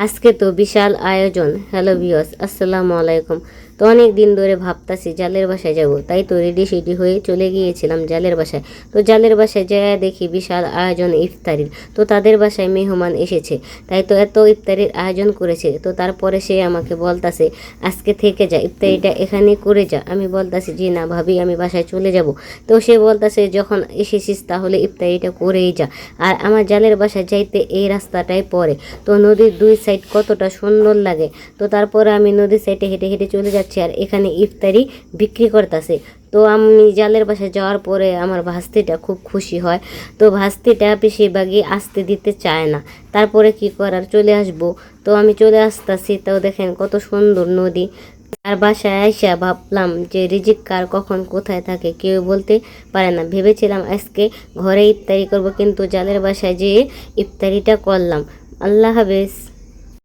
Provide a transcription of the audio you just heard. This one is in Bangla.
আজকে তো বিশাল আয়োজন। হ্যালো ভিউয়ার্স, আসসালামু আলাইকুম। তো অনেক দিন ধরে ভাবতাছি জালের বাসায় যাব, তাই তো রেডি সেডি হয়ে চলে গিয়েছিলাম জালের বাসায়। তো জালের বাসায় যেয়ে দেখি বিশাল আয়োজন ইফতারির। তো তাদের বাসায় মেহমান এসেছে, তাই তো এত ইফতারির আয়োজন করেছে। তো তারপরে সে আমাকে বলতাছে আজকে থেকে যা, ইফতারিটা এখানে করে যা। আমি বলতাছি জি না ভাবি, আমি বাসায় চলে যাব। তো সে বলতাছে যখন এসেছিস তাহলে ইফতারিটা করেই যা। আর আমার জালের বাসায় যাইতে এই রাস্তাটাই পড়ে। তো নদীর দুই সাইড কতটা সুন্দর লাগে। তো তারপরে আমি নদীর সাইডে হেঁটে হেঁটে চলে যাচ্ছি, আর এখানে ইফতারি বিক্রি করতেছে। তো আমি জালের বাসায় যাওয়ার পরে আমার ভাস্তিটা খুব খুশি হয়। তো ভাস্তিটা বেশিরভাগই আসতে দিতে চায় না। তারপরে কি করার, চলে আসবো। তো আমি চলে আসতেছি, তো দেখেন কত সুন্দর নদী। আর বাসায় আইসা ভাবলাম যে রিজিক কার কখন কোথায় থাকে কেউ বলতে পারে না। ভেবেছিলাম আজকে ঘরে ইফতারি করব, কিন্তু জালের বাসায় যেয়ে ইফতারিটা করলাম। আল্লাহ হাফেজ।